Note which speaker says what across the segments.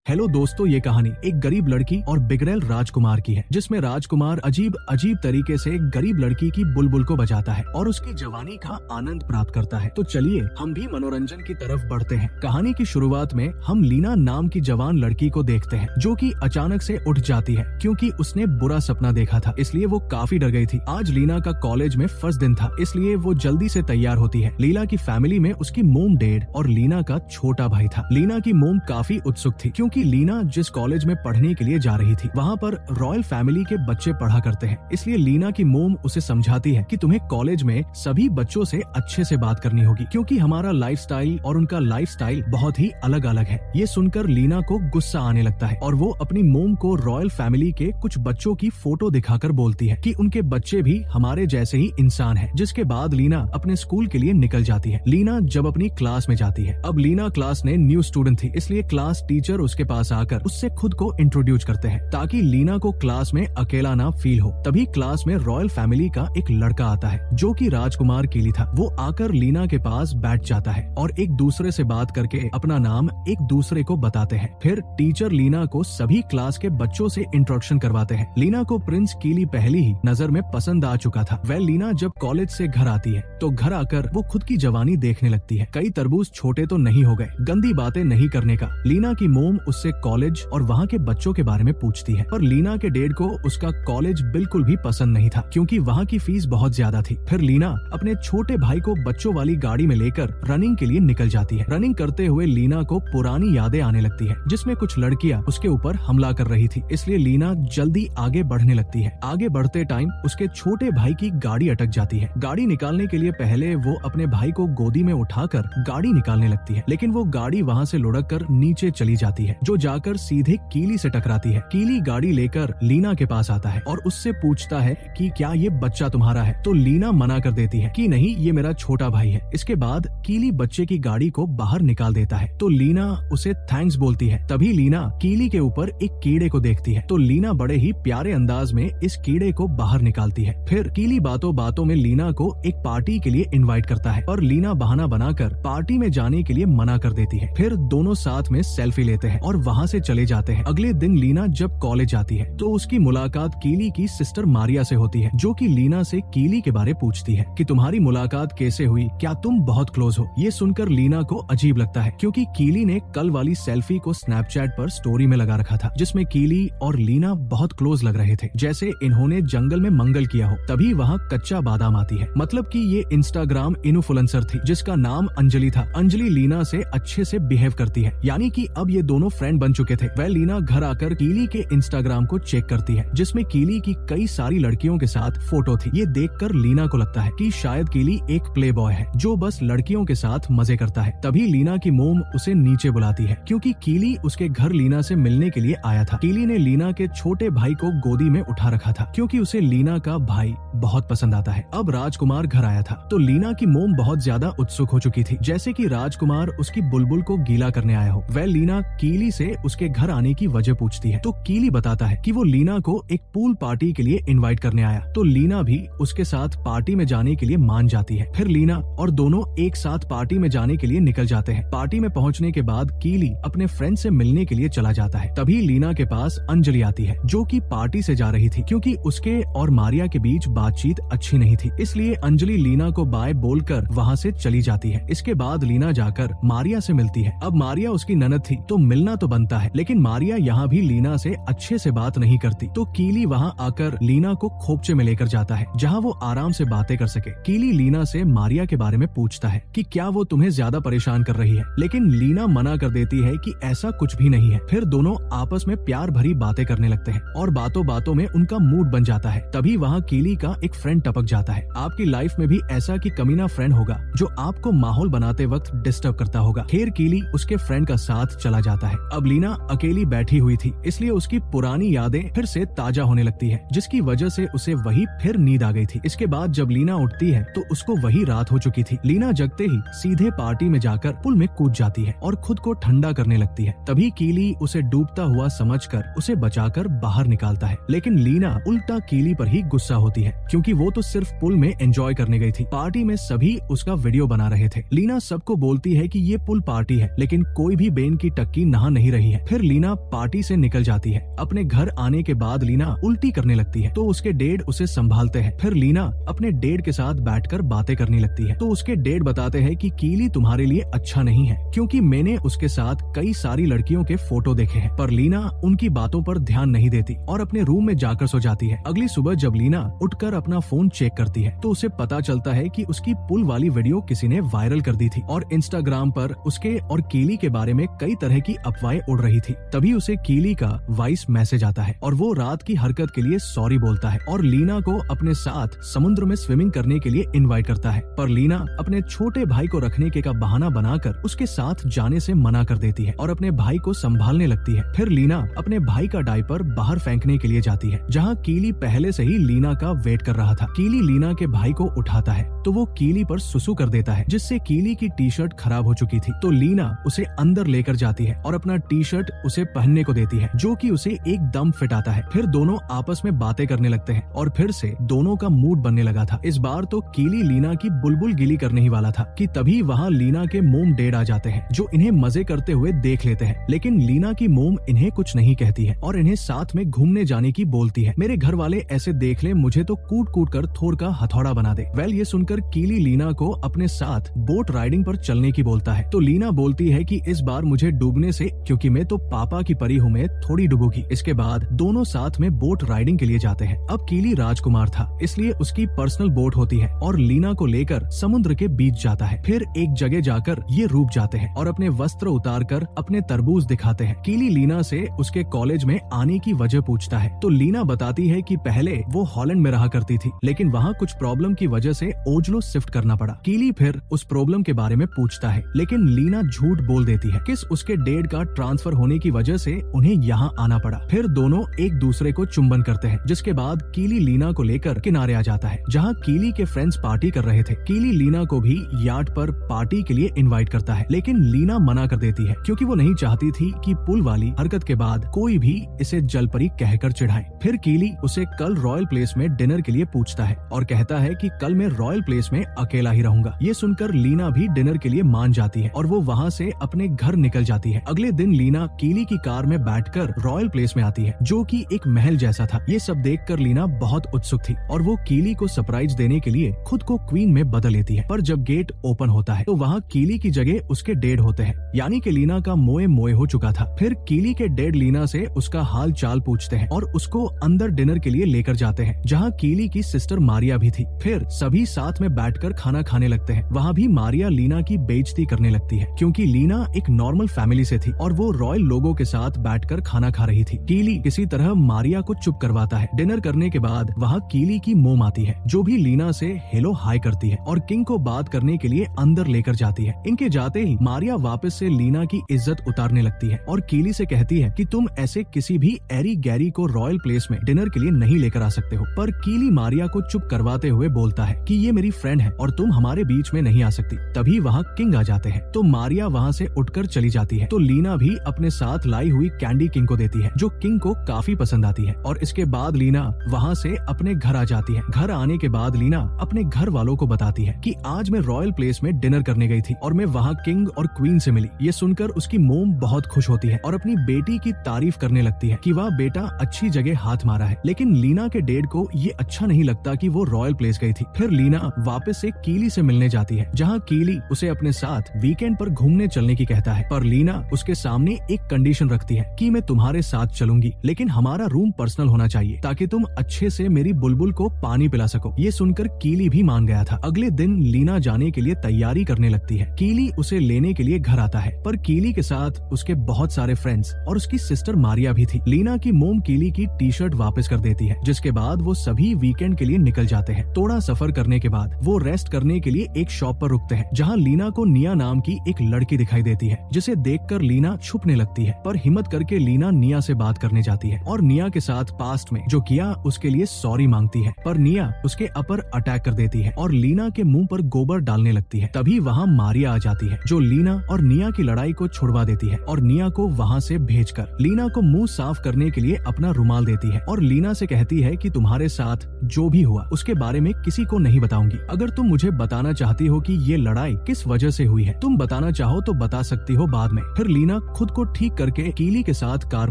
Speaker 1: Hello दोस्तों, ये कहानी एक गरीब लड़की और बिगड़ैल राजकुमार की है, जिसमें राजकुमार अजीब अजीब तरीके से एक गरीब लड़की की बुलबुल को बजाता है और उसकी जवानी का आनंद प्राप्त करता है। तो चलिए हम भी मनोरंजन की तरफ बढ़ते हैं। कहानी की शुरुआत में हम लीना नाम की जवान लड़की को देखते हैं, जो कि अचानक से उठ जाती है क्योंकि उसने बुरा सपना देखा था, इसलिए वो काफी डर गई थी। आज लीना का कॉलेज में फर्स्ट दिन था, इसलिए वो जल्दी से तैयार होती है। लीना की फैमिली में उसकी मोम डैड और लीना का छोटा भाई था। लीना की मोम काफी उत्सुक थी क्योंकि लीना जिस कॉलेज में पढ़ने के लिए जा रही थी वहाँ पर रॉयल फैमिली के बच्चे पढ़ा करते हैं, इसलिए लीना की मोम उसे समझाती है कि तुम्हें कॉलेज में सभी बच्चों से अच्छे से बात करनी होगी क्योंकि हमारा लाइफस्टाइल और उनका लाइफस्टाइल बहुत ही अलग अलग है। ये सुनकर लीना को गुस्सा आने लगता है और वो अपनी मोम को रॉयल फैमिली के कुछ बच्चों की फोटो दिखाकर बोलती है कि उनके बच्चे भी हमारे जैसे ही इंसान है। जिसके बाद लीना अपने स्कूल के लिए निकल जाती है। लीना जब अपनी क्लास में जाती है, अब लीना क्लास में न्यू स्टूडेंट थी, इसलिए क्लास टीचर उसके पास आकर उससे खुद को इंट्रोड्यूस करते हैं ताकि लीना को क्लास में अकेला ना फील हो। तभी क्लास में रॉयल फैमिली का एक लड़का आता है जो कि राजकुमार कीली था। वो आकर लीना के पास बैठ जाता है और एक दूसरे से बात करके अपना नाम एक दूसरे को बताते हैं। फिर टीचर लीना को सभी क्लास के बच्चों से इंट्रोडक्शन करवाते हैं। लीना को प्रिंस कीली पहले ही नजर में पसंद आ चुका था। वह लीना जब कॉलेज से घर आती है तो घर आकर वो खुद की जवानी देखने लगती है। कई तरबूज छोटे तो नहीं हो गए, गंदी बातें नहीं करने का। लीना की मोम उससे कॉलेज और वहाँ के बच्चों के बारे में पूछती है, पर लीना के डैड को उसका कॉलेज बिल्कुल भी पसंद नहीं था क्योंकि वहाँ की फीस बहुत ज्यादा थी। फिर लीना अपने छोटे भाई को बच्चों वाली गाड़ी में लेकर रनिंग के लिए निकल जाती है। रनिंग करते हुए लीना को पुरानी यादें आने लगती है जिसमें कुछ लड़कियां उसके ऊपर हमला कर रही थी, इसलिए लीना जल्दी आगे बढ़ने लगती है। आगे बढ़ते टाइम उसके छोटे भाई की गाड़ी अटक जाती है। गाड़ी निकालने के लिए पहले वो अपने भाई को गोदी में उठाकर गाड़ी निकालने लगती है, लेकिन वो गाड़ी वहाँ से लुढ़क कर नीचे चली जाती है जो जाकर सीधे कीली से टकराती है। कीली गाड़ी लेकर लीना के पास आता है और उससे पूछता है कि क्या ये बच्चा तुम्हारा है, तो लीना मना कर देती है कि नहीं, ये मेरा छोटा भाई है। इसके बाद कीली बच्चे की गाड़ी को बाहर निकाल देता है तो लीना उसे थैंक्स बोलती है। तभी लीना कीली के ऊपर एक कीड़े को देखती है तो लीना बड़े ही प्यारे अंदाज में इस कीड़े को बाहर निकालती है। फिर कीली बातों बातों में लीना को एक पार्टी के लिए इनवाइट करता है और लीना बहाना बनाकर पार्टी में जाने के लिए मना कर देती है। फिर दोनों साथ में सेल्फी लेते हैं और वहाँ से चले जाते हैं। अगले दिन लीना जब कॉलेज आती है तो उसकी मुलाकात कीली की सिस्टर मारिया से होती है, जो कि लीना से कीली के बारे पूछती है कि तुम्हारी मुलाकात कैसे हुई, क्या तुम बहुत क्लोज हो। ये सुनकर लीना को अजीब लगता है क्योंकि कीली ने कल वाली सेल्फी को स्नैपचैट पर स्टोरी में लगा रखा था जिसमें कीली और लीना बहुत क्लोज लग रहे थे, जैसे इन्होंने जंगल में मंगल किया हो। तभी वहाँ कच्चा बादाम आती है, मतलब कि ये इंस्टाग्राम इन्फ्लुएंसर थी जिसका नाम अंजलि था। अंजलि लीना से अच्छे से बिहेव करती है, यानी कि अब ये दोनों फ्रेंड बन चुके थे। वह लीना घर आकर कीली के इंस्टाग्राम को चेक करती है जिसमें कीली की कई सारी लड़कियों के साथ फोटो थी। ये देखकर लीना को लगता है कि शायद कीली एक प्ले बॉय है जो बस लड़कियों के साथ मजे करता है। तभी लीना की मोम उसे नीचे बुलाती है क्योंकि कीली उसके घर लीना से मिलने के लिए आया था। कीली ने लीना के छोटे भाई को गोदी में उठा रखा था क्योंकि उसे लीना का भाई बहुत पसंद आता है। अब राजकुमार घर आया था तो लीना की मोम बहुत ज्यादा उत्सुक हो चुकी थी, जैसे कि राजकुमार उसकी बुलबुल को गीला करने आया हो। वह लीना कीली से उसके घर आने की वजह पूछती है तो कीली बताता है कि वो लीना को एक पूल पार्टी के लिए इनवाइट करने आया, तो लीना भी उसके साथ पार्टी में जाने के लिए मान जाती है। फिर लीना और दोनों एक साथ पार्टी में जाने के लिए निकल जाते हैं। पार्टी में पहुंचने के बाद कीली अपने फ्रेंड से मिलने के लिए चला जाता है। तभी लीना के पास अंजलि आती है जो कि पार्टी से जा रही थी क्योंकि उसके और मारिया के बीच बातचीत अच्छी नहीं थी, इसलिए अंजलि लीना को बाय बोलकर वहाँ से चली जाती है। इसके बाद लीना जाकर मारिया से मिलती है। अब मारिया उसकी ननद थी तो मिलना तो बनता है, लेकिन मारिया यहाँ भी लीना से अच्छे से बात नहीं करती, तो कीली वहाँ आकर लीना को खोपचे में लेकर जाता है जहाँ वो आराम से बातें कर सके। कीली लीना से मारिया के बारे में पूछता है कि क्या वो तुम्हें ज्यादा परेशान कर रही है, लेकिन लीना मना कर देती है कि ऐसा कुछ भी नहीं है। फिर दोनों आपस में प्यार भरी बातें करने लगते हैं और बातों बातों में उनका मूड बन जाता है। तभी वहाँ कीली का एक फ्रेंड टपक जाता है। आपकी लाइफ में भी ऐसा कि कमीना फ्रेंड होगा जो आपको माहौल बनाते वक्त डिस्टर्ब करता होगा। खैर कीली उसके फ्रेंड का साथ चला जाता है। अब लीना अकेली बैठी हुई थी, इसलिए उसकी पुरानी यादें फिर से ताजा होने लगती है, जिसकी वजह से उसे वही फिर नींद आ गई थी। इसके बाद जब लीना उठती है तो उसको वही रात हो चुकी थी। लीना जगते ही सीधे पार्टी में जाकर पुल में कूद जाती है और खुद को ठंडा करने लगती है। तभी कीली उसे डूबता हुआ समझकर उसे बचाकर बाहर निकालता है, लेकिन लीना उल्टा कीली पर ही गुस्सा होती है क्योंकि वो तो सिर्फ पुल में एंजॉय करने गई थी। पार्टी में सभी उसका वीडियो बना रहे थे। लीना सबको बोलती है कि ये पुल पार्टी है, लेकिन कोई भी बेन की टक्की नहा नहीं रही है। फिर लीना पार्टी से निकल जाती है। अपने घर आने के बाद लीना उल्टी करने लगती है तो उसके डैड उसे संभालते हैं। फिर लीना अपने डैड के साथ बैठकर बातें करने लगती है तो उसके डैड बताते हैं कि कीली तुम्हारे लिए अच्छा नहीं है, क्योंकि मैंने उसके साथ कई सारी लड़कियों के फोटो देखे हैं। पर लीना उनकी बातों पर ध्यान नहीं देती और अपने रूम में जाकर सो जाती है। अगली सुबह जब लीना उठकर अपना फोन चेक करती है तो उसे पता चलता है कि उसकी पुल वाली वीडियो किसी ने वायरल कर दी थी और इंस्टाग्राम पर उसके और कीली के बारे में कई तरह की अफवाहें उड़ रही थी। तभी उसे कीली का वॉइस मैसेज आता है और वो रात की हरकत के लिए सॉरी बोलता है और लीना को अपने साथ समुद्र में स्विमिंग करने के लिए इनवाइट करता है। पर लीना अपने छोटे भाई को रखने के का बहाना बनाकर उसके साथ जाने से मना कर देती है और अपने भाई को संभालने लगती है। फिर लीना अपने भाई का डायपर बाहर फेंकने के लिए जाती है, जहाँ कीली पहले से ही लीना का वेट कर रहा था। कीली लीना के भाई को उठाता है तो वो कीली पर सुसु कर देता है, जिससे कीली की टी शर्ट खराब हो चुकी थी। तो लीना उसे अंदर लेकर जाती है और अपना टी शर्ट उसे पहनने को देती है, जो कि उसे एकदम फिट आता है। फिर दोनों आपस में बातें करने लगते हैं और फिर से दोनों का मूड बनने लगा था। इस बार तो कीली लीना की बुलबुल गिली करने ही वाला था कि तभी वहाँ लीना के मोम डैड आ जाते हैं, जो इन्हें मजे करते हुए देख लेते हैं। लेकिन लीना की मोम इन्हें कुछ नहीं कहती है और इन्हें साथ में घूमने जाने की बोलती है। मेरे घर वाले ऐसे देख ले मुझे तो कूट कूट कर थोर का हथौड़ा बना दे। वेल, ये सुनकर कीली लीना को अपने साथ बोट राइडिंग पर चलने की बोलता है तो लीना बोलती है कि इस बार मुझे डूबने से, क्योंकि मैं तो पापा की परी हूँ, मैं थोड़ी डूबूंगी। इसके बाद दोनों साथ में बोट राइडिंग के लिए जाते हैं। अब कीली राजकुमार था, इसलिए उसकी पर्सनल बोट होती है और लीना को लेकर समुद्र के बीच जाता है। फिर एक जगह जाकर ये रुक जाते हैं और अपने वस्त्र उतार कर अपने तरबूज दिखाते हैं। कीली लीना से उसके कॉलेज में आने की वजह पूछता है तो लीना बताती है कि पहले वो हॉलैंड में रहा करती थी, लेकिन वहाँ कुछ प्रॉब्लम की वजह से ओजलो शिफ्ट करना पड़ा। कीली फिर उस प्रॉब्लम के बारे में पूछता है, लेकिन लीना झूठ बोल देती है कि उसके डैड का ट्रांसफर होने की वजह से उन्हें यहाँ आना पड़ा। फिर दोनों एक दूसरे को चुंबन करते हैं, जिसके बाद कीली लीना को लेकर किनारे आ जाता है, जहाँ कीली के फ्रेंड्स पार्टी कर रहे थे। कीली लीना को भी यार्ड पर पार्टी के लिए इनवाइट करता है, लेकिन लीना मना कर देती है क्योंकि वो नहीं चाहती थी कि पुल वाली हरकत के बाद कोई भी इसे जलपरी कहकर चिढ़ाए। फिर कीली उसे कल रॉयल प्लेस में डिनर के लिए पूछता है और कहता है कि कल मैं रॉयल प्लेस में अकेला ही रहूंगा। ये सुनकर लीना भी डिनर के लिए मान जाती है और वो वहाँ से अपने घर निकल जाती है। अगले दिन लीना कीली की कार में बैठकर रॉयल प्लेस में आती है, जो कि एक महल जैसा था। ये सब देखकर लीना बहुत उत्सुक थी और वो कीली को सरप्राइज देने के लिए खुद को क्वीन में बदल लेती है। पर जब गेट ओपन होता है तो वहाँ कीली की जगह उसके डैड होते हैं, यानी कि लीना का मोए मोए हो चुका था। फिर कीली के डैड लीना से उसका हाल चाल पूछते हैं और उसको अंदर डिनर के लिए लेकर जाते हैं, जहाँ कीली की सिस्टर मारिया भी थी। फिर सभी साथ में बैठकर खाना खाने लगते हैं। वहाँ भी मारिया लीना की बेइज्जती करने लगती है, क्योंकि लीना एक नॉर्मल फैमिली से थी और वो रॉयल लोगों के साथ बैठकर खाना खा रही थी। कीली किसी तरह मारिया को चुप करवाता है। डिनर करने के बाद वहाँ कीली की मोम आती है, जो भी लीना से हेलो हाय करती है और किंग को बात करने के लिए अंदर लेकर जाती है। इनके जाते ही मारिया वापस से लीना की इज्जत उतारने लगती है और कीली से कहती है कि तुम ऐसे किसी भी एरी गैरी को रॉयल प्लेस में डिनर के लिए नहीं लेकर आ सकते हो। पर कीली मारिया को चुप करवाते हुए बोलता है कि ये मेरी फ्रेंड है और तुम हमारे बीच में नहीं आ सकती। तभी वहाँ किंग आ जाते हैं तो मारिया वहाँ से उठकर चली जाती है। तो लीना भी अपने साथ लाई हुई कैंडी किंग को देती है, जो किंग को काफी पसंद आती है। और इसके बाद लीना वहाँ से अपने घर आ जाती है। घर आने के बाद लीना अपने घर वालों को बताती है कि आज मैं रॉयल प्लेस में डिनर करने गई थी और मैं वहाँ किंग और क्वीन से मिली। ये सुनकर उसकी मोम बहुत खुश होती है और अपनी बेटी की तारीफ करने लगती है कि वह बेटा अच्छी जगह हाथ मारा है। लेकिन लीना के डैड को ये अच्छा नहीं लगता कि वो रॉयल प्लेस गई थी। फिर लीना वापस से कीली से मिलने जाती है, जहाँ कीली उसे अपने साथ वीकेंड पर घूमने चलने की कहता है। पर लीना उसके सामने एक कंडीशन रखती है कि मैं तुम्हारे साथ चलूंगी, लेकिन हमारा रूम पर्सनल होना चाहिए ताकि तुम अच्छे से मेरी बुलबुल को पानी पिला सको। ये सुनकर कीली भी मान गया था। अगले दिन लीना जाने के लिए तैयारी करने लगती है। कीली उसे लेने के लिए घर आता है, पर कीली के साथ उसके बहुत सारे फ्रेंड्स और उसकी सिस्टर मारिया भी थी। लीना की मोम कीली की टी शर्ट वापस कर देती है, जिसके बाद वो सभी वीकेंड के लिए निकल जाते हैं। थोड़ा सफर करने के बाद वो रेस्ट करने के लिए एक शॉप पर रुकते हैं, जहाँ लीना को निया नाम की एक लड़की दिखाई देती है, जिसे देखकर लीना छुपने लगती है। पर हिम्मत करके लीना निया से बात करने जाती है और निया के साथ पास्ट में जो किया उसके लिए सॉरी मांगती है। पर निया उसके अपर अटैक कर देती है और लीना के मुंह पर गोबर डालने लगती है। तभी वहाँ मारिया आ जाती है, जो लीना और निया की लड़ाई को छुड़वा देती है और निया को वहाँ से भेजकर लीना को मुंह साफ करने के लिए अपना रुमाल देती है और लीना से कहती है कि तुम्हारे साथ जो भी हुआ उसके बारे में किसी को नहीं बताऊंगी। अगर तुम मुझे बताना चाहती हो कि ये लड़ाई किस वजह से हुई है, तुम बताना चाहो तो बता सकती हो बाद में। फिर लीना खुद को ठीक करके कीली के साथ कार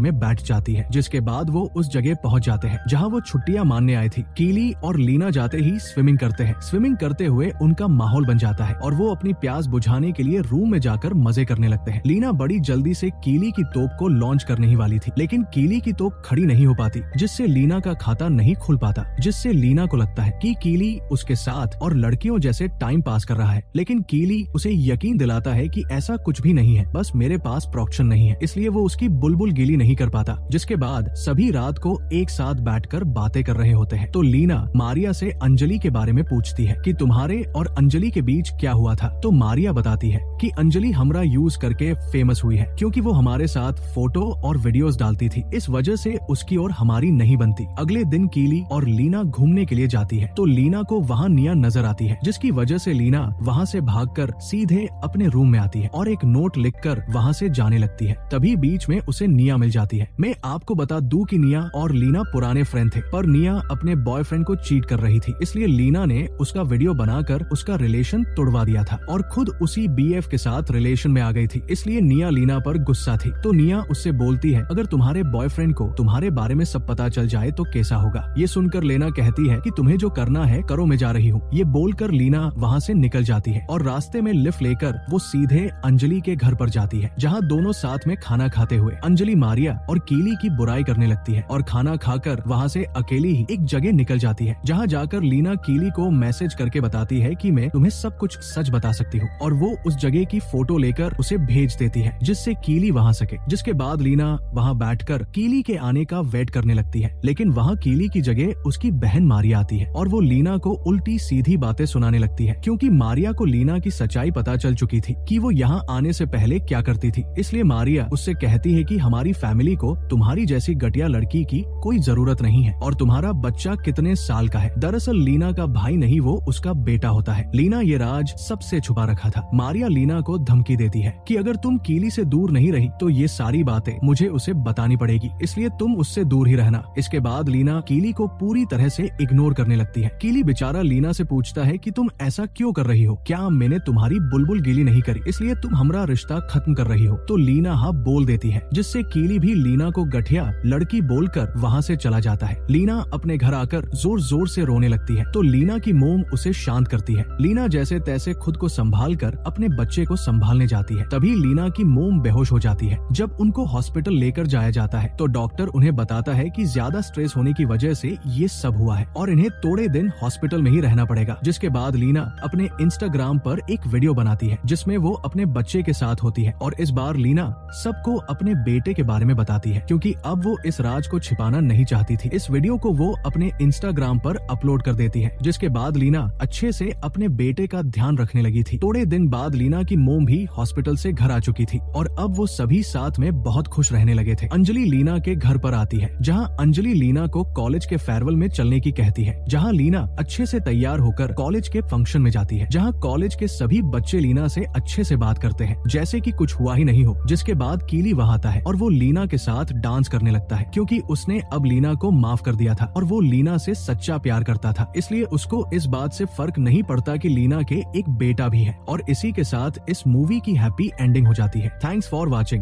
Speaker 1: में बैठ जाती है, जिसके बाद वो उस जगह पहुंच जाते हैं जहां वो छुट्टियां मानने आई थी। कीली और लीना जाते ही स्विमिंग करते हैं। स्विमिंग करते हुए उनका माहौल बन जाता है और वो अपनी प्यास बुझाने के लिए रूम में जाकर मजे करने लगते हैं। लीना बड़ी जल्दी से कीली की तोप को लॉन्च करने ही वाली थी, लेकिन कीली की तोप खड़ी नहीं हो पाती, जिससे लीना का खाता नहीं खुल पाता, जिससे लीना को लगता है कि कीली उसके साथ और लड़कियों जैसे टाइम पास कर रहा है। लेकिन कीली उसे यकीन दिलाता है कि ऐसा कुछ भी नहीं है, बस मेरे पास प्रोक्शन नहीं है, इसलिए वो उसकी बुलबुल गिली नहीं कर पाता। जिसके बाद सभी रात को एक साथ बैठकर बातें कर रहे होते हैं। तो लीना मारिया से अंजलि के बारे में पूछती है कि तुम्हारे और अंजलि के बीच क्या हुआ था। तो मारिया बताती है कि अंजलि हमरा यूज करके फेमस हुई है, क्योंकि वो हमारे साथ फोटो और वीडियोस डालती थी, इस वजह से उसकी और हमारी नहीं बनती। अगले दिन कीली और लीना घूमने के लिए जाती है, तो लीना को वहाँ निया नजर आती है, जिसकी वजह से लीना वहाँ से भागकर सीधे अपने रूम में आती है और एक नोट लिखकर वहाँ से जाने लगती है। तभी बीच में उसे निया मिल जाती है। मैं आपको बता दूं कि निया और लीना पुराने फ्रेंड थे, पर निया अपने बॉयफ्रेंड को चीट कर रही थी, इसलिए लीना ने उसका वीडियो बनाकर उसका रिलेशन तोड़वा दिया था और खुद उसी बीएफ के साथ रिलेशन में आ गई थी, इसलिए निया लीना पर गुस्सा थी। तो निया उससे बोलती है अगर तुम्हारे बॉयफ्रेंड को तुम्हारे बारे में सब पता चल जाए तो कैसा होगा। ये सुनकर लीना कहती है कि तुम्हें जो करना है करो, मैं जा रही हूँ। ये बोलकर लीना वहाँ से निकल जाती है और रास्ते में लिफ्ट लेकर वो सीधे अंजलि के घर पर जाती है, जहाँ दोनों साथ में खाना खाते हुए अंजलि मारिया और कीली की बुराई करने लगती है और खाना खाकर वहाँ से अकेली ही एक जगह निकल जाती है, जहाँ जाकर लीना कीली को मैसेज करके बताती है कि मैं तुम्हें सब कुछ सच बता सकती हूँ, और वो उस जगह की फोटो लेकर उसे भेज देती है, जिससे कीली वहाँ सके। जिसके बाद लीना वहाँ बैठकर कीली के आने का वेट करने लगती है, लेकिन वहाँ कीली की जगह उसकी बहन मारिया आती है और वो लीना को उल्टी सीधी बातें सुनाने लगती है, क्योंकि मारिया को लीना की सच्चाई पता चल चुकी थी कि वो यहाँ आने से पहले क्या करती थी। इसलिए मारिया उससे कहती है कि हमारी फैमिली को तुम्हारी जैसी घटिया लड़की की कोई जरूरत नहीं है और तुम्हारा बच्चा कितने साल का है। दरअसल लीना का भाई नहीं, वो उसका बेटा होता है। लीना ये राज सबसे छुपा रखा था। मारिया लीना को धमकी देती है कि अगर तुम कीली से दूर नहीं रही तो ये सारी बातें मुझे उसे बतानी पड़ेगी, इसलिए तुम उससे दूर ही रहना। इसके बाद लीना कीली को पूरी तरह से इग्नोर करने लगती है। कीली बेचारा लीना से पूछता है कि तुम ऐसा क्यों कर रही हो, क्या मैंने तुम्हारी बुलबुल गिली नहीं करी इसलिए तुम हमारा रिश्ता खत्म कर रही हो। तो लीना हाँ बोल देती है, जिससे कीली भी लीना को गठिया लड़की बोलकर वहाँ से चला जाता है। लीना अपने घर आकर जोर जोर से रोने लगती है, तो लीना की मोम उसे शांत करती है। लीना जैसे तैसे खुद को संभाल कर अपने बच्चे को संभालने जाती है, तभी लीना की मोम बेहोश हो जाती है। जब उनको हॉस्पिटल लेकर जाया जाता है तो डॉक्टर उन्हें बताता है कि ज्यादा स्ट्रेस होने की वजह से ये सब हुआ है और इन्हें थोड़े दिन हॉस्पिटल में ही रहना पड़ेगा। जिसके बाद लीना अपने इंस्टाग्राम पर एक वीडियो बनाती है, जिसमें वो अपने बच्चे के साथ होती है और इस बार लीना सबको अपने बेटे के बारे में बताती है, क्योंकि अब वो इस राज को छिपाना नहीं चाहती थी। इस वीडियो को वो अपने इंस्टाग्राम पर अपलोड कर देती है, जिसके बाद लीना अच्छे से अपने बेटे का ध्यान रखने लगी थी। थोड़े दिन बाद लीना की मोम भी हॉस्पिटल से घर आ चुकी थी और अब वो सभी साथ में बहुत खुश रहने लगे थे। अंजलि लीना के घर पर आती है, जहाँ अंजलि लीना को कॉलेज के फेयरवेल में चलने की कहती है, जहाँ लीना अच्छे से तैयार होकर कॉलेज के फंक्शन में जाती है, जहाँ कॉलेज के सभी बच्चे लीना से अच्छे से बात करते हैं जैसे कि कुछ हुआ ही नहीं हो। जिसके बाद कीली वहाँ आता है और वो लीना के साथ डांस करने लगता है, क्योंकि उसने अब लीना को माफ कर दिया था और वो लीना से सच्चा प्यार करता था, इसलिए उसको इस बात से फर्क नहीं पड़ता कि लीना के एक बेटा भी है। और इसी के साथ इस मूवी की हैप्पी एंडिंग हो जाती है। Thanks for watching.